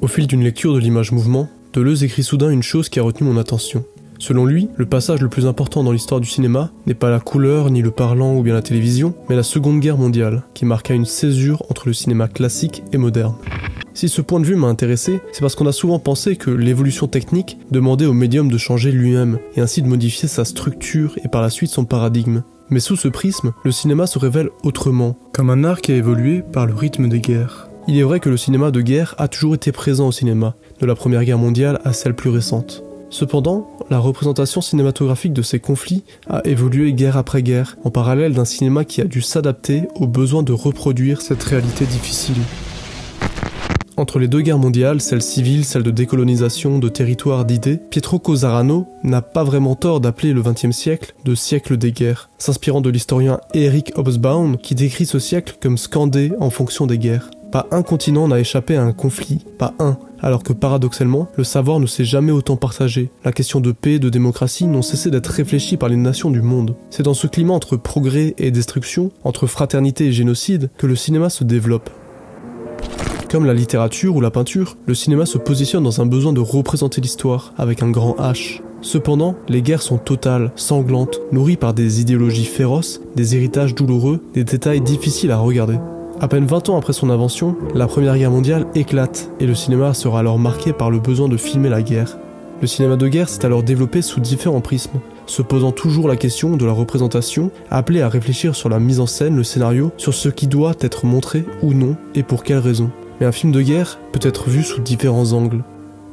Au fil d'une lecture de l'image mouvement, Deleuze écrit soudain une chose qui a retenu mon attention. Selon lui, le passage le plus important dans l'histoire du cinéma n'est pas la couleur, ni le parlant ou bien la télévision, mais la Seconde Guerre mondiale, qui marqua une césure entre le cinéma classique et moderne. Si ce point de vue m'a intéressé, c'est parce qu'on a souvent pensé que l'évolution technique demandait au médium de changer lui-même, et ainsi de modifier sa structure et par la suite son paradigme. Mais sous ce prisme, le cinéma se révèle autrement, comme un art qui a évolué par le rythme des guerres. Il est vrai que le cinéma de guerre a toujours été présent au cinéma, de la Première Guerre mondiale à celle plus récente. Cependant, la représentation cinématographique de ces conflits a évolué guerre après guerre, en parallèle d'un cinéma qui a dû s'adapter au besoin de reproduire cette réalité difficile. Entre les deux guerres mondiales, celle civile, celle de décolonisation, de territoire, d'idées, Pietro Cosarano n'a pas vraiment tort d'appeler le XXe siècle de siècle des guerres, s'inspirant de l'historien Eric Hobsbawm qui décrit ce siècle comme scandé en fonction des guerres. Pas un continent n'a échappé à un conflit, pas un, alors que paradoxalement, le savoir ne s'est jamais autant partagé. La question de paix et de démocratie n'ont cessé d'être réfléchie par les nations du monde. C'est dans ce climat entre progrès et destruction, entre fraternité et génocide, que le cinéma se développe. Comme la littérature ou la peinture, le cinéma se positionne dans un besoin de représenter l'histoire, avec un grand H. Cependant, les guerres sont totales, sanglantes, nourries par des idéologies féroces, des héritages douloureux, des détails difficiles à regarder. À peine 20 ans après son invention, la Première Guerre mondiale éclate, et le cinéma sera alors marqué par le besoin de filmer la guerre. Le cinéma de guerre s'est alors développé sous différents prismes, se posant toujours la question de la représentation, appelé à réfléchir sur la mise en scène, le scénario, sur ce qui doit être montré ou non, et pour quelles raisons. Mais un film de guerre peut être vu sous différents angles.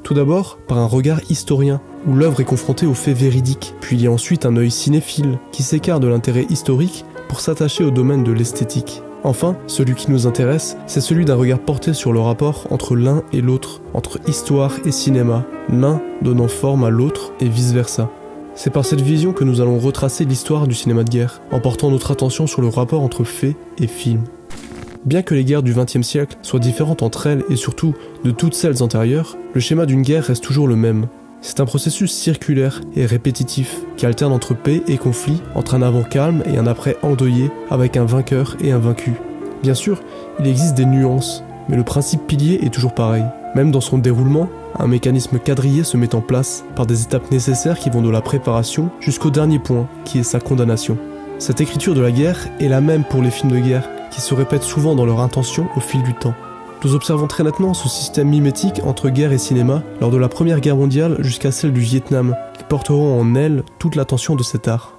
Tout d'abord, par un regard historien, où l'œuvre est confrontée aux faits véridiques, puis il y a ensuite un œil cinéphile, qui s'écarte de l'intérêt historique pour s'attacher au domaine de l'esthétique. Enfin, celui qui nous intéresse, c'est celui d'un regard porté sur le rapport entre l'un et l'autre, entre histoire et cinéma, l'un donnant forme à l'autre et vice-versa. C'est par cette vision que nous allons retracer l'histoire du cinéma de guerre, en portant notre attention sur le rapport entre faits et film. Bien que les guerres du XXe siècle soient différentes entre elles et surtout de toutes celles antérieures, le schéma d'une guerre reste toujours le même. C'est un processus circulaire et répétitif qui alterne entre paix et conflit, entre un avant calme et un après endeuillé, avec un vainqueur et un vaincu. Bien sûr, il existe des nuances, mais le principe pilier est toujours pareil. Même dans son déroulement, un mécanisme quadrillé se met en place par des étapes nécessaires qui vont de la préparation jusqu'au dernier point, qui est sa condamnation. Cette écriture de la guerre est la même pour les films de guerre, qui se répètent souvent dans leur intention au fil du temps. Nous observons très nettement ce système mimétique entre guerre et cinéma lors de la Première Guerre mondiale jusqu'à celle du Vietnam, qui porteront en elles toute l'attention de cet art.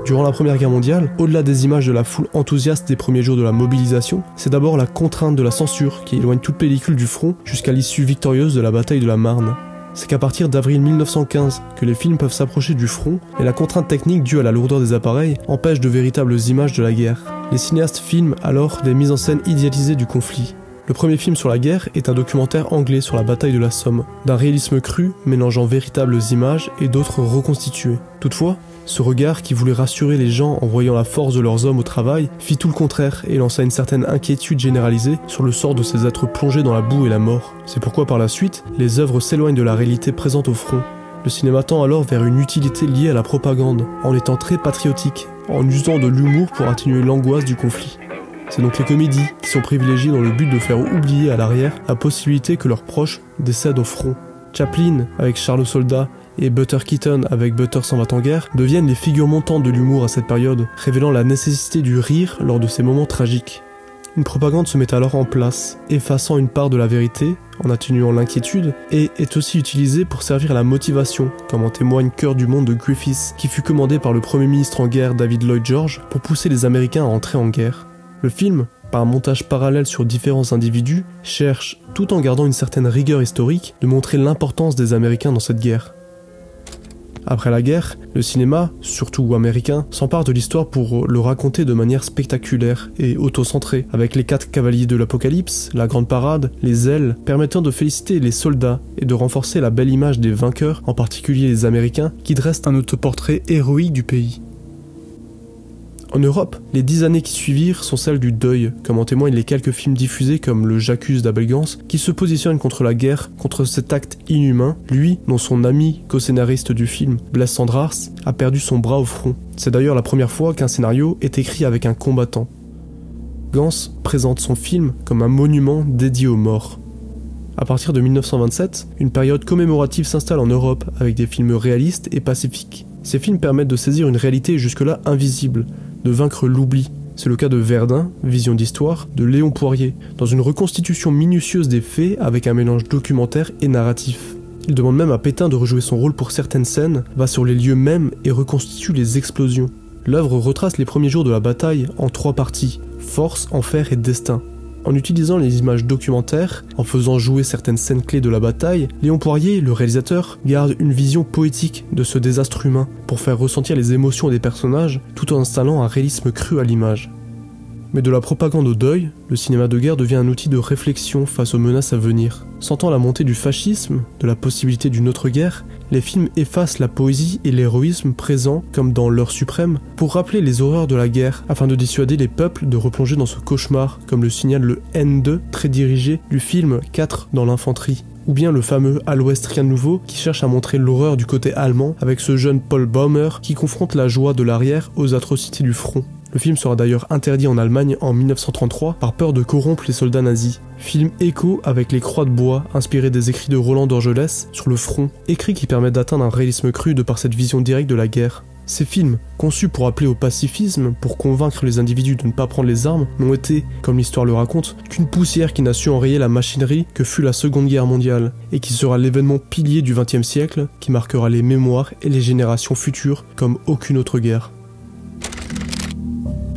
Durant la Première Guerre mondiale, au-delà des images de la foule enthousiaste des premiers jours de la mobilisation, c'est d'abord la contrainte de la censure qui éloigne toute pellicule du front jusqu'à l'issue victorieuse de la bataille de la Marne. C'est qu'à partir d'avril 1915 que les films peuvent s'approcher du front, et la contrainte technique due à la lourdeur des appareils empêche de véritables images de la guerre. Les cinéastes filment alors des mises en scène idéalisées du conflit. Le premier film sur la guerre est un documentaire anglais sur la bataille de la Somme, d'un réalisme cru mélangeant véritables images et d'autres reconstituées. Toutefois, ce regard qui voulait rassurer les gens en voyant la force de leurs hommes au travail fit tout le contraire et lança une certaine inquiétude généralisée sur le sort de ces êtres plongés dans la boue et la mort. C'est pourquoi par la suite, les œuvres s'éloignent de la réalité présente au front. Le cinéma tend alors vers une utilité liée à la propagande, en étant très patriotique, en usant de l'humour pour atténuer l'angoisse du conflit. C'est donc les comédies qui sont privilégiées dans le but de faire oublier à l'arrière la possibilité que leurs proches décèdent au front. Chaplin, avec Charles le Soldat, et Buster Keaton avec Butter s'en va en guerre, deviennent les figures montantes de l'humour à cette période, révélant la nécessité du rire lors de ces moments tragiques. Une propagande se met alors en place, effaçant une part de la vérité, en atténuant l'inquiétude, et est aussi utilisée pour servir à la motivation, comme en témoigne Cœur du monde de Griffith, qui fut commandé par le Premier ministre en guerre David Lloyd George pour pousser les Américains à entrer en guerre. Le film, par un montage parallèle sur différents individus, cherche, tout en gardant une certaine rigueur historique, de montrer l'importance des Américains dans cette guerre. Après la guerre, le cinéma, surtout américain, s'empare de l'histoire pour le raconter de manière spectaculaire et auto-centrée, avec les 4 cavaliers de l'Apocalypse, la grande parade, les ailes, permettant de féliciter les soldats et de renforcer la belle image des vainqueurs, en particulier les Américains, qui dressent un autoportrait héroïque du pays. En Europe, les 10 années qui suivirent sont celles du deuil, comme en témoignent les quelques films diffusés comme le J'accuse d'Abel Gance, qui se positionne contre la guerre, contre cet acte inhumain, lui dont son ami, co-scénariste du film, Blaise Cendrars, a perdu son bras au front. C'est d'ailleurs la première fois qu'un scénario est écrit avec un combattant. Gance présente son film comme un monument dédié aux morts. À partir de 1927, une période commémorative s'installe en Europe avec des films réalistes et pacifiques. Ces films permettent de saisir une réalité jusque-là invisible, de vaincre l'oubli. C'est le cas de Verdun, Vision d'histoire, de Léon Poirier, dans une reconstitution minutieuse des faits avec un mélange documentaire et narratif. Il demande même à Pétain de rejouer son rôle pour certaines scènes, va sur les lieux mêmes et reconstitue les explosions. L'œuvre retrace les premiers jours de la bataille en 3 parties, force, enfer et destin. En utilisant les images documentaires, en faisant jouer certaines scènes clés de la bataille, Léon Poirier, le réalisateur, garde une vision poétique de ce désastre humain pour faire ressentir les émotions des personnages tout en installant un réalisme cru à l'image. Mais de la propagande au deuil, le cinéma de guerre devient un outil de réflexion face aux menaces à venir. Sentant la montée du fascisme, de la possibilité d'une autre guerre, les films effacent la poésie et l'héroïsme présents comme dans l'heure suprême pour rappeler les horreurs de la guerre afin de dissuader les peuples de replonger dans ce cauchemar, comme le signale le N2 très dirigé du film 4 dans l'infanterie. Ou bien le fameux À l'Ouest rien de nouveau qui cherche à montrer l'horreur du côté allemand avec ce jeune Paul Baumer qui confronte la joie de l'arrière aux atrocités du front. Le film sera d'ailleurs interdit en Allemagne en 1933 par peur de corrompre les soldats nazis. Film écho avec les croix de bois inspirés des écrits de Roland d'Orgelès sur le front, écrits qui permettent d'atteindre un réalisme cru de par cette vision directe de la guerre. Ces films, conçus pour appeler au pacifisme, pour convaincre les individus de ne pas prendre les armes, n'ont été, comme l'histoire le raconte, qu'une poussière qui n'a su enrayer la machinerie que fut la Seconde Guerre mondiale, et qui sera l'événement pilier du XXe siècle, qui marquera les mémoires et les générations futures comme aucune autre guerre.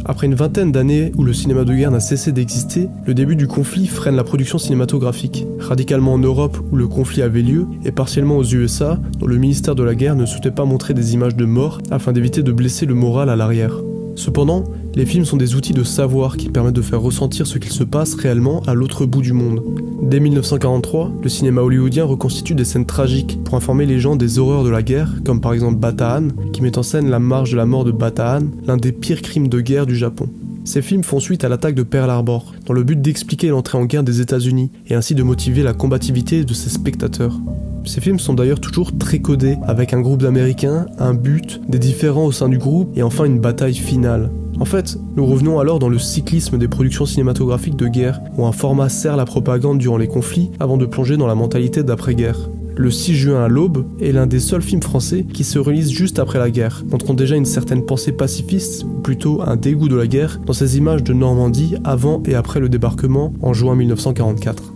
Après une vingtaine d'années où le cinéma de guerre n'a cessé d'exister, le début du conflit freine la production cinématographique, radicalement en Europe où le conflit avait lieu, et partiellement aux USA, dont le ministère de la guerre ne souhaitait pas montrer des images de morts afin d'éviter de blesser le moral à l'arrière. Cependant, les films sont des outils de savoir qui permettent de faire ressentir ce qu'il se passe réellement à l'autre bout du monde. Dès 1943, le cinéma hollywoodien reconstitue des scènes tragiques pour informer les gens des horreurs de la guerre, comme par exemple Bata Han, qui met en scène la marche de la mort de Bata Han, l'un des pires crimes de guerre du Japon. Ces films font suite à l'attaque de Pearl Harbor, dans le but d'expliquer l'entrée en guerre des États-Unis et ainsi de motiver la combativité de ses spectateurs. Ces films sont d'ailleurs toujours très codés, avec un groupe d'Américains, un but, des différends au sein du groupe et enfin une bataille finale. En fait, nous revenons alors dans le cyclisme des productions cinématographiques de guerre, où un format sert la propagande durant les conflits avant de plonger dans la mentalité d'après-guerre. Le 6 juin à l'aube est l'un des seuls films français qui se réalise juste après la guerre, montrant déjà une certaine pensée pacifiste, ou plutôt un dégoût de la guerre, dans ces images de Normandie avant et après le débarquement en juin 1944.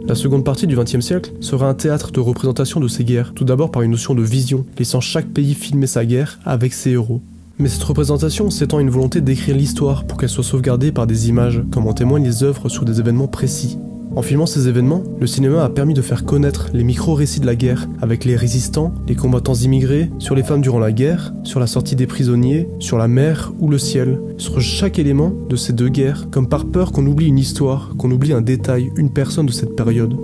La seconde partie du XXe siècle sera un théâtre de représentation de ces guerres, tout d'abord par une notion de vision, laissant chaque pays filmer sa guerre avec ses héros. Mais cette représentation s'étend à une volonté d'écrire l'histoire pour qu'elle soit sauvegardée par des images, comme en témoignent les œuvres sur des événements précis. En filmant ces événements, le cinéma a permis de faire connaître les micro-récits de la guerre, avec les résistants, les combattants immigrés, sur les femmes durant la guerre, sur la sortie des prisonniers, sur la mer ou le ciel, sur chaque élément de ces deux guerres, comme par peur qu'on oublie une histoire, qu'on oublie un détail, une personne de cette période.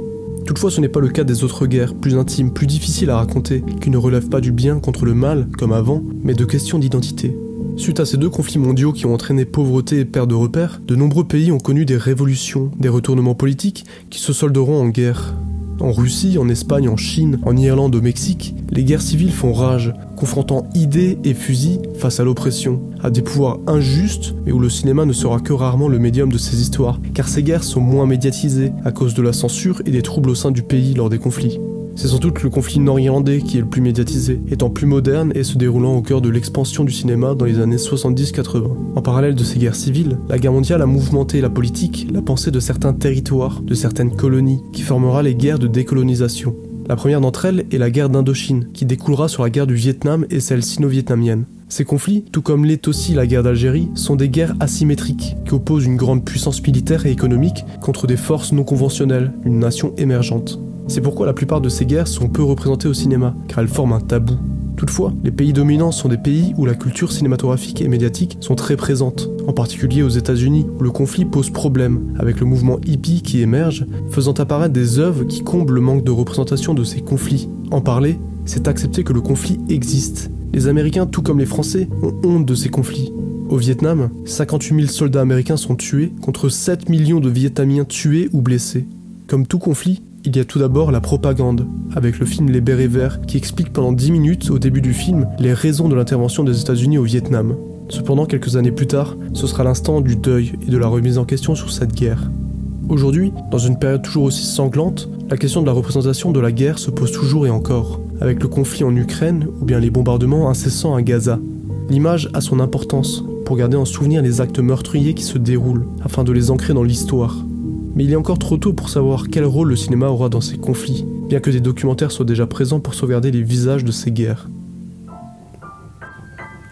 Toutefois, ce n'est pas le cas des autres guerres, plus intimes, plus difficiles à raconter, qui ne relèvent pas du bien contre le mal, comme avant, mais de questions d'identité. Suite à ces deux conflits mondiaux qui ont entraîné pauvreté et perte de repères, de nombreux pays ont connu des révolutions, des retournements politiques qui se solderont en guerre. En Russie, en Espagne, en Chine, en Irlande, au Mexique, les guerres civiles font rage, confrontant idées et fusils face à l'oppression, à des pouvoirs injustes, mais où le cinéma ne sera que rarement le médium de ces histoires, car ces guerres sont moins médiatisées à cause de la censure et des troubles au sein du pays lors des conflits. C'est sans doute le conflit nord-irlandais qui est le plus médiatisé, étant plus moderne et se déroulant au cœur de l'expansion du cinéma dans les années 70-80. En parallèle de ces guerres civiles, la guerre mondiale a mouvementé la politique, la pensée de certains territoires, de certaines colonies, qui formera les guerres de décolonisation. La première d'entre elles est la guerre d'Indochine, qui découlera sur la guerre du Vietnam et celle sino-vietnamienne. Ces conflits, tout comme l'est aussi la guerre d'Algérie, sont des guerres asymétriques, qui opposent une grande puissance militaire et économique contre des forces non conventionnelles, une nation émergente. C'est pourquoi la plupart de ces guerres sont peu représentées au cinéma, car elles forment un tabou. Toutefois, les pays dominants sont des pays où la culture cinématographique et médiatique sont très présentes, en particulier aux États-Unis, où le conflit pose problème, avec le mouvement hippie qui émerge, faisant apparaître des œuvres qui comblent le manque de représentation de ces conflits. En parler, c'est accepter que le conflit existe. Les Américains, tout comme les Français, ont honte de ces conflits. Au Vietnam, 58 000 soldats américains sont tués, contre 7 millions de Vietnamiens tués ou blessés. Comme tout conflit, il y a tout d'abord la propagande, avec le film Les Bérets Verts, qui explique pendant 10 minutes au début du film les raisons de l'intervention des États-Unis au Vietnam. Cependant, quelques années plus tard, ce sera l'instant du deuil et de la remise en question sur cette guerre. Aujourd'hui, dans une période toujours aussi sanglante, la question de la représentation de la guerre se pose toujours et encore, avec le conflit en Ukraine ou bien les bombardements incessants à Gaza. L'image a son importance pour garder en souvenir les actes meurtriers qui se déroulent, afin de les ancrer dans l'histoire. Mais il est encore trop tôt pour savoir quel rôle le cinéma aura dans ces conflits, bien que des documentaires soient déjà présents pour sauvegarder les visages de ces guerres.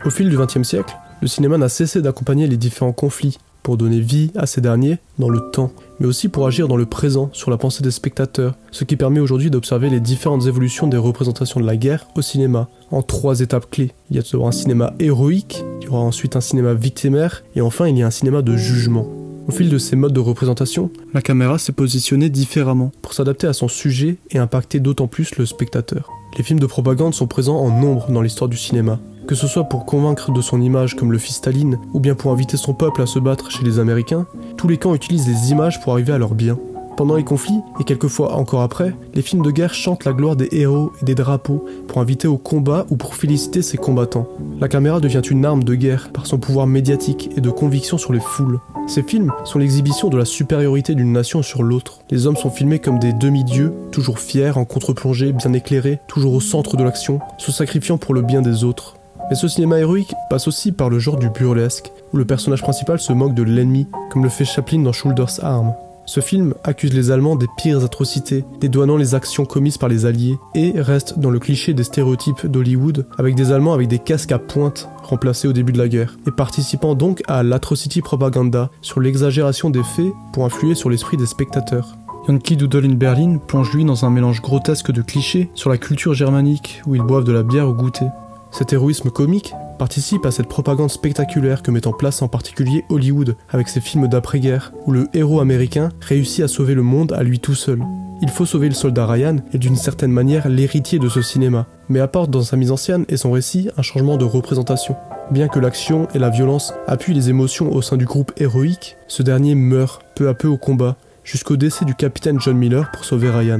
Au fil du XXe siècle, le cinéma n'a cessé d'accompagner les différents conflits, pour donner vie à ces derniers dans le temps, mais aussi pour agir dans le présent sur la pensée des spectateurs, ce qui permet aujourd'hui d'observer les différentes évolutions des représentations de la guerre au cinéma, en 3 étapes clés. Il y a toujours un cinéma héroïque, il y aura ensuite un cinéma victimaire, et enfin il y a un cinéma de jugement. Au fil de ces modes de représentation, la caméra s'est positionnée différemment pour s'adapter à son sujet et impacter d'autant plus le spectateur. Les films de propagande sont présents en nombre dans l'histoire du cinéma, que ce soit pour convaincre de son image comme le fils Staline, ou bien pour inviter son peuple à se battre chez les Américains, tous les camps utilisent les images pour arriver à leur bien. Pendant les conflits, et quelquefois encore après, les films de guerre chantent la gloire des héros et des drapeaux pour inviter au combat ou pour féliciter ses combattants. La caméra devient une arme de guerre par son pouvoir médiatique et de conviction sur les foules. Ces films sont l'exhibition de la supériorité d'une nation sur l'autre. Les hommes sont filmés comme des demi-dieux, toujours fiers, en contre-plongée, bien éclairés, toujours au centre de l'action, se sacrifiant pour le bien des autres. Mais ce cinéma héroïque passe aussi par le genre du burlesque, où le personnage principal se moque de l'ennemi, comme le fait Chaplin dans Schulder's Arm. Ce film accuse les Allemands des pires atrocités, dédouanant les actions commises par les Alliés, et reste dans le cliché des stéréotypes d'Hollywood, avec des Allemands avec des casques à pointe remplacés au début de la guerre, et participant donc à l'atrocity propaganda, sur l'exagération des faits pour influer sur l'esprit des spectateurs. Yankee Doodle in Berlin plonge lui dans un mélange grotesque de clichés sur la culture germanique, où ils boivent de la bière au goûter. Cet héroïsme comique participe à cette propagande spectaculaire que met en place en particulier Hollywood avec ses films d'après-guerre, où le héros américain réussit à sauver le monde à lui tout seul. Il faut sauver le soldat Ryan est d'une certaine manière l'héritier de ce cinéma, mais apporte dans sa mise en scène et son récit un changement de représentation. Bien que l'action et la violence appuient les émotions au sein du groupe héroïque, ce dernier meurt peu à peu au combat, jusqu'au décès du capitaine John Miller pour sauver Ryan.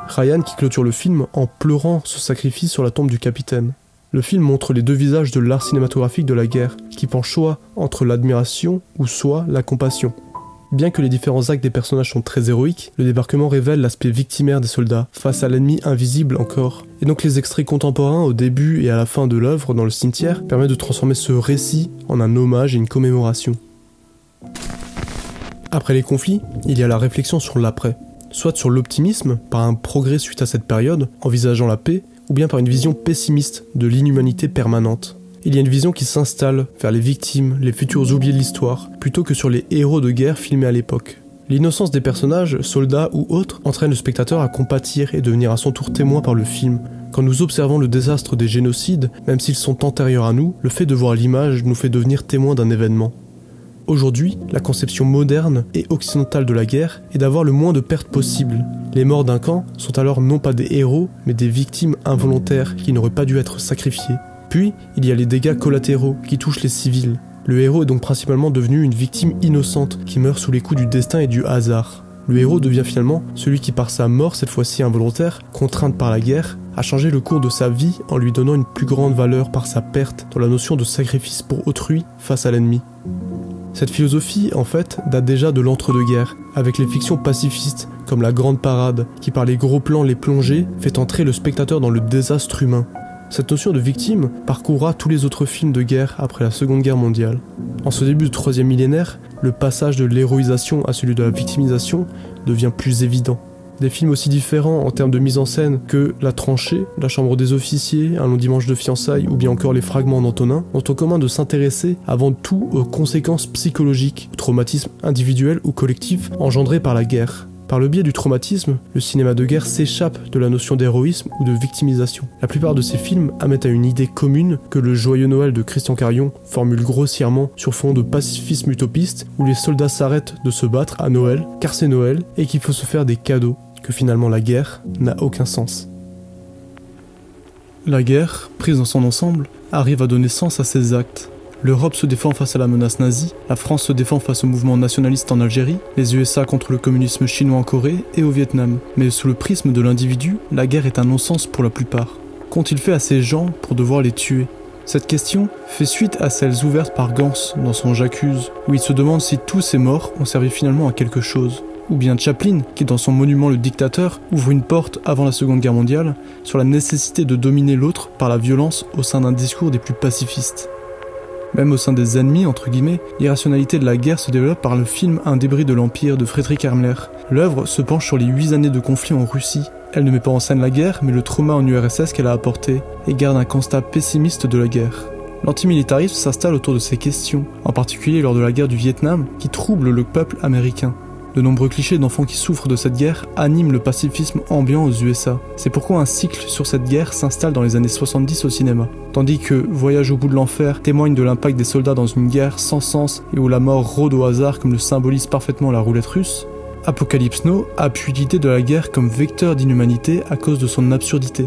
Ryan qui clôture le film en pleurant ce sacrifice sur la tombe du capitaine. Le film montre les 2 visages de l'art cinématographique de la guerre, qui penche soit entre l'admiration ou soit la compassion. Bien que les différents actes des personnages sont très héroïques, le débarquement révèle l'aspect victimaire des soldats, face à l'ennemi invisible encore. Et donc les extraits contemporains au début et à la fin de l'œuvre dans le cimetière permettent de transformer ce récit en un hommage et une commémoration. Après les conflits, il y a la réflexion sur l'après. Soit sur l'optimisme, par un progrès suite à cette période, envisageant la paix, ou bien par une vision pessimiste de l'inhumanité permanente. Il y a une vision qui s'installe vers les victimes, les futurs oubliés de l'histoire, plutôt que sur les héros de guerre filmés à l'époque. L'innocence des personnages, soldats ou autres, entraîne le spectateur à compatir et devenir à son tour témoin par le film. Quand nous observons le désastre des génocides, même s'ils sont antérieurs à nous, le fait de voir l'image nous fait devenir témoin d'un événement. Aujourd'hui, la conception moderne et occidentale de la guerre est d'avoir le moins de pertes possible. Les morts d'un camp sont alors non pas des héros, mais des victimes involontaires qui n'auraient pas dû être sacrifiées. Puis, il y a les dégâts collatéraux qui touchent les civils. Le héros est donc principalement devenu une victime innocente qui meurt sous les coups du destin et du hasard. Le héros devient finalement celui qui par sa mort, cette fois-ci involontaire, contrainte par la guerre, a changé le cours de sa vie en lui donnant une plus grande valeur par sa perte dans la notion de sacrifice pour autrui face à l'ennemi. Cette philosophie, en fait, date déjà de l'entre-deux-guerres, avec les fictions pacifistes, comme La Grande Parade, qui par les gros plans les plongées, fait entrer le spectateur dans le désastre humain. Cette notion de victime parcourra tous les autres films de guerre après la Seconde Guerre mondiale. En ce début du 3e millénaire, le passage de l'héroïsation à celui de la victimisation devient plus évident. Des films aussi différents en termes de mise en scène que La Tranchée, La Chambre des officiers, Un long dimanche de fiançailles ou bien encore Les Fragments d'Antonin ont en commun de s'intéresser avant tout aux conséquences psychologiques, aux traumatismes individuels ou collectifs engendrés par la guerre. Par le biais du traumatisme, le cinéma de guerre s'échappe de la notion d'héroïsme ou de victimisation. La plupart de ces films amènent à une idée commune que le Joyeux Noël de Christian Carion formule grossièrement sur fond de pacifisme utopiste où les soldats s'arrêtent de se battre à Noël, car c'est Noël, et qu'il faut se faire des cadeaux, que finalement la guerre n'a aucun sens. La guerre, prise dans son ensemble, arrive à donner sens à ces actes. L'Europe se défend face à la menace nazie, la France se défend face au mouvement nationaliste en Algérie, les USA contre le communisme chinois en Corée et au Vietnam. Mais sous le prisme de l'individu, la guerre est un non-sens pour la plupart. Qu'ont-ils fait à ces gens pour devoir les tuer ? Cette question fait suite à celles ouvertes par Gans dans son J'accuse, où il se demande si tous ces morts ont servi finalement à quelque chose. ou bien Chaplin, qui dans son monument Le Dictateur ouvre une porte avant la Seconde Guerre mondiale sur la nécessité de dominer l'autre par la violence au sein d'un discours des plus pacifistes. Même au sein des ennemis, entre guillemets, l'irrationalité de la guerre se développe par le film Un débris de l'Empire de Friedrich Ermler. L'œuvre se penche sur les 8 années de conflit en Russie. Elle ne met pas en scène la guerre, mais le trauma en URSS qu'elle a apporté, et garde un constat pessimiste de la guerre. L'antimilitarisme s'installe autour de ces questions, en particulier lors de la guerre du Vietnam, qui trouble le peuple américain. De nombreux clichés d'enfants qui souffrent de cette guerre animent le pacifisme ambiant aux USA. C'est pourquoi un cycle sur cette guerre s'installe dans les années 70 au cinéma. Tandis que Voyage au bout de l'enfer témoigne de l'impact des soldats dans une guerre sans sens et où la mort rôde au hasard comme le symbolise parfaitement la roulette russe, Apocalypse Now appuie l'idée de la guerre comme vecteur d'inhumanité à cause de son absurdité.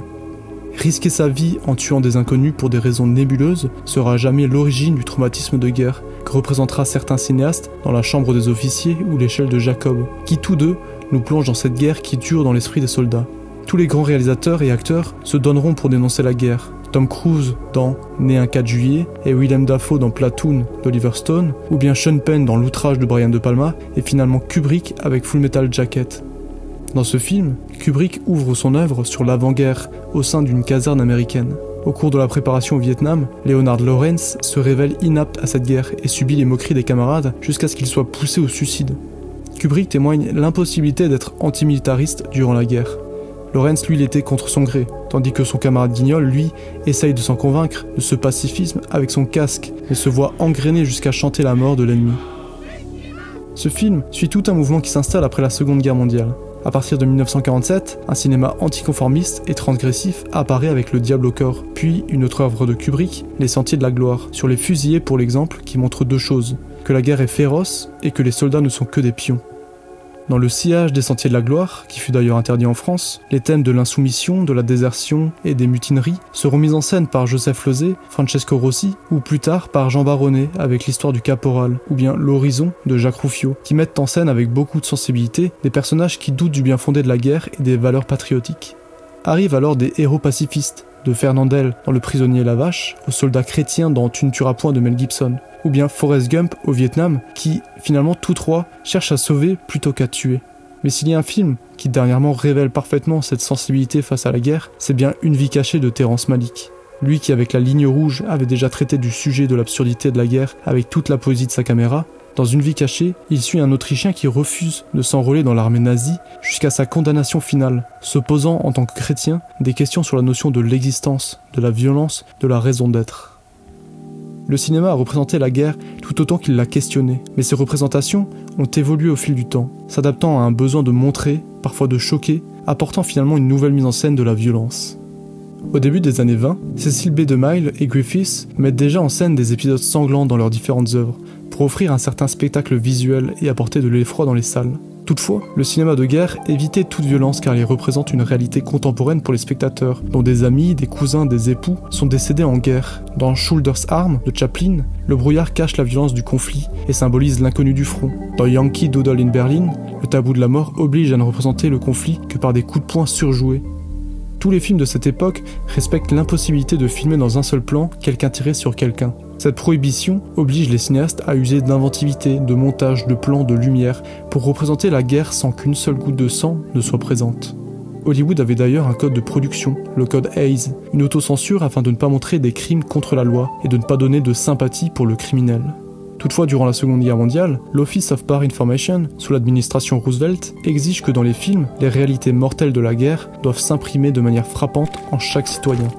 Risquer sa vie en tuant des inconnus pour des raisons nébuleuses sera jamais l'origine du traumatisme de guerre que représentera certains cinéastes dans La Chambre des officiers ou L'échelle de Jacob, qui tous deux nous plongent dans cette guerre qui dure dans l'esprit des soldats. Tous les grands réalisateurs et acteurs se donneront pour dénoncer la guerre. Tom Cruise dans Né un 4 juillet et Willem Dafoe dans Platoon d'Oliver Stone, ou bien Sean Penn dans L'outrage de Brian De Palma, et finalement Kubrick avec Full Metal Jacket. Dans ce film, Kubrick ouvre son œuvre sur l'avant-guerre au sein d'une caserne américaine. Au cours de la préparation au Vietnam, Leonard Lawrence se révèle inapte à cette guerre et subit les moqueries des camarades jusqu'à ce qu'il soit poussé au suicide. Kubrick témoigne l'impossibilité d'être antimilitariste durant la guerre. Lawrence, lui, l'était contre son gré, tandis que son camarade Guignol, lui, essaye de s'en convaincre de ce pacifisme avec son casque et se voit engrainé jusqu'à chanter la mort de l'ennemi. Ce film suit tout un mouvement qui s'installe après la Seconde Guerre mondiale. À partir de 1947, un cinéma anticonformiste et transgressif apparaît avec Le Diable au corps, puis une autre œuvre de Kubrick, Les Sentiers de la gloire, sur les fusillés pour l'exemple, qui montre deux choses, que la guerre est féroce et que les soldats ne sont que des pions. Dans Le Sillage des Sentiers de la gloire, qui fut d'ailleurs interdit en France, les thèmes de l'insoumission, de la désertion et des mutineries seront mis en scène par Joseph Losey, Francesco Rossi, ou plus tard par Jean Baronnet avec l'histoire du caporal, ou bien L'Horizon de Jacques Rouffio, qui mettent en scène avec beaucoup de sensibilité des personnages qui doutent du bien fondé de la guerre et des valeurs patriotiques. Arrivent alors des héros pacifistes, de Fernandel dans Le prisonnier et la vache, aux soldats chrétiens dans Tu ne tueras point de Mel Gibson, ou bien Forrest Gump au Vietnam, qui, finalement tous trois, cherchent à sauver plutôt qu'à tuer. Mais s'il y a un film qui dernièrement révèle parfaitement cette sensibilité face à la guerre, c'est bien Une vie cachée de Terrence Malick. Lui qui avec La ligne rouge avait déjà traité du sujet de l'absurdité de la guerre avec toute la poésie de sa caméra, dans Une vie cachée, il suit un Autrichien qui refuse de s'enrôler dans l'armée nazie jusqu'à sa condamnation finale, se posant en tant que chrétien des questions sur la notion de l'existence, de la violence, de la raison d'être. Le cinéma a représenté la guerre tout autant qu'il l'a questionnée, mais ces représentations ont évolué au fil du temps, s'adaptant à un besoin de montrer, parfois de choquer, apportant finalement une nouvelle mise en scène de la violence. Au début des années 20, Cecil B. DeMille et Griffiths mettent déjà en scène des épisodes sanglants dans leurs différentes œuvres, pour offrir un certain spectacle visuel et apporter de l'effroi dans les salles. Toutefois, le cinéma de guerre évitait toute violence car il représente une réalité contemporaine pour les spectateurs, dont des amis, des cousins, des époux sont décédés en guerre. Dans Shoulder's Arm de Chaplin, le brouillard cache la violence du conflit et symbolise l'inconnu du front. Dans Yankee Doodle in Berlin, le tabou de la mort oblige à ne représenter le conflit que par des coups de poing surjoués. Tous les films de cette époque respectent l'impossibilité de filmer dans un seul plan quelqu'un tiré sur quelqu'un. Cette prohibition oblige les cinéastes à user d'inventivité, de montage, de plans, de lumière pour représenter la guerre sans qu'une seule goutte de sang ne soit présente. Hollywood avait d'ailleurs un code de production, le code Hays, une autocensure afin de ne pas montrer des crimes contre la loi et de ne pas donner de sympathie pour le criminel. Toutefois, durant la Seconde Guerre mondiale, l'Office of War Information, sous l'administration Roosevelt, exige que dans les films, les réalités mortelles de la guerre doivent s'imprimer de manière frappante en chaque citoyen.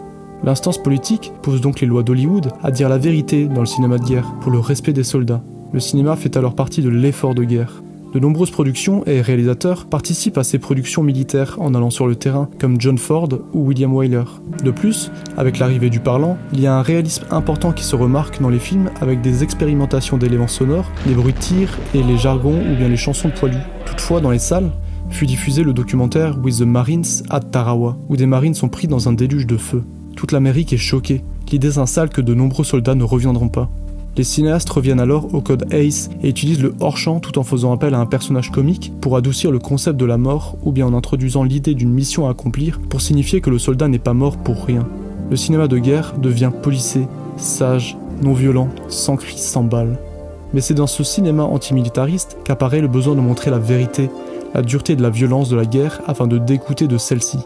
L'instance politique pose donc les lois d'Hollywood à dire la vérité dans le cinéma de guerre, pour le respect des soldats. Le cinéma fait alors partie de l'effort de guerre. De nombreuses productions et réalisateurs participent à ces productions militaires en allant sur le terrain, comme John Ford ou William Wyler. De plus, avec l'arrivée du parlant, il y a un réalisme important qui se remarque dans les films avec des expérimentations d'éléments sonores, les bruits de tir et les jargons ou bien les chansons de poilus. Toutefois, dans les salles, fut diffusé le documentaire With the Marines at Tarawa, où des marines sont pris dans un déluge de feu. Toute l'Amérique est choquée, l'idée s'installe que de nombreux soldats ne reviendront pas. Les cinéastes reviennent alors au code Hays et utilisent le hors-champ tout en faisant appel à un personnage comique pour adoucir le concept de la mort ou bien en introduisant l'idée d'une mission à accomplir pour signifier que le soldat n'est pas mort pour rien. Le cinéma de guerre devient policé, sage, non violent, sans cris, sans balles. Mais c'est dans ce cinéma antimilitariste qu'apparaît le besoin de montrer la vérité, la dureté de la violence de la guerre afin de dégoûter de celle-ci.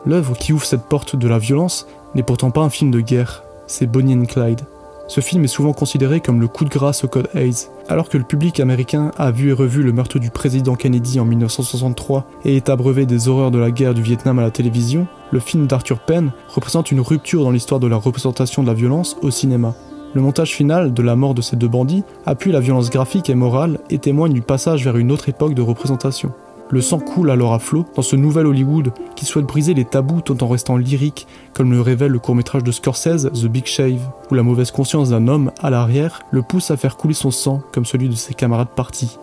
L'œuvre qui ouvre cette porte de la violence n'est pourtant pas un film de guerre, c'est Bonnie and Clyde. Ce film est souvent considéré comme le coup de grâce au code Hays. Alors que le public américain a vu et revu le meurtre du président Kennedy en 1963 et est abreuvé des horreurs de la guerre du Vietnam à la télévision, le film d'Arthur Penn représente une rupture dans l'histoire de la représentation de la violence au cinéma. Le montage final de la mort de ces deux bandits appuie la violence graphique et morale et témoigne du passage vers une autre époque de représentation. Le sang coule alors à flot dans ce nouvel Hollywood qui souhaite briser les tabous tout en restant lyrique, comme le révèle le court-métrage de Scorsese, The Big Shave, où la mauvaise conscience d'un homme, à l'arrière, le pousse à faire couler son sang comme celui de ses camarades partis.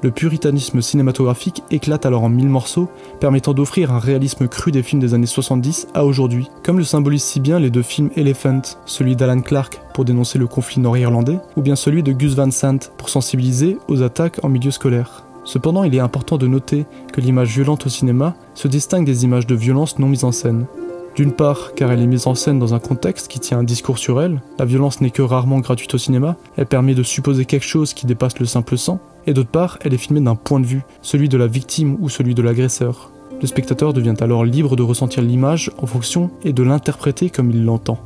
Le puritanisme cinématographique éclate alors en 1000 morceaux, permettant d'offrir un réalisme cru des films des années 70 à aujourd'hui, comme le symbolisent si bien les deux films Elephant, celui d'Alan Clarke pour dénoncer le conflit nord-irlandais, ou bien celui de Gus Van Sant pour sensibiliser aux attaques en milieu scolaire. Cependant, il est important de noter que l'image violente au cinéma se distingue des images de violence non mises en scène. D'une part, car elle est mise en scène dans un contexte qui tient un discours sur elle, la violence n'est que rarement gratuite au cinéma, elle permet de supposer quelque chose qui dépasse le simple sang, et d'autre part, elle est filmée d'un point de vue, celui de la victime ou celui de l'agresseur. Le spectateur devient alors libre de ressentir l'image en fonction et de l'interpréter comme il l'entend.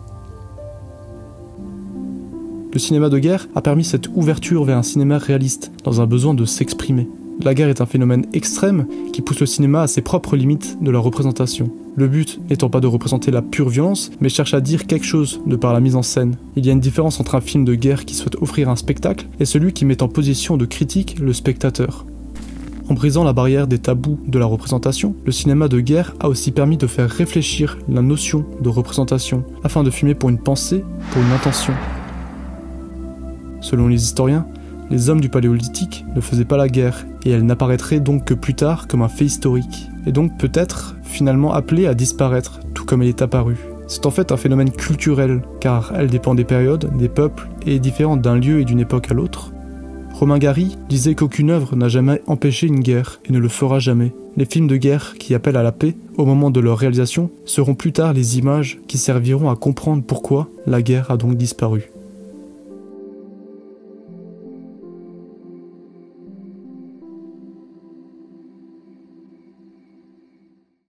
Le cinéma de guerre a permis cette ouverture vers un cinéma réaliste, dans un besoin de s'exprimer. La guerre est un phénomène extrême qui pousse le cinéma à ses propres limites de la représentation. Le but n'étant pas de représenter la pure violence, mais cherche à dire quelque chose de par la mise en scène. Il y a une différence entre un film de guerre qui souhaite offrir un spectacle et celui qui met en position de critique le spectateur. En brisant la barrière des tabous de la représentation, le cinéma de guerre a aussi permis de faire réfléchir la notion de représentation, afin de filmer pour une pensée, pour une intention. Selon les historiens, les hommes du Paléolithique ne faisaient pas la guerre, et elle n'apparaîtrait donc que plus tard comme un fait historique, et donc peut-être finalement appelée à disparaître, tout comme elle est apparue. C'est en fait un phénomène culturel, car elle dépend des périodes, des peuples, et est différente d'un lieu et d'une époque à l'autre. Romain Gary disait qu'aucune œuvre n'a jamais empêché une guerre, et ne le fera jamais. Les films de guerre qui appellent à la paix, au moment de leur réalisation, seront plus tard les images qui serviront à comprendre pourquoi la guerre a donc disparu.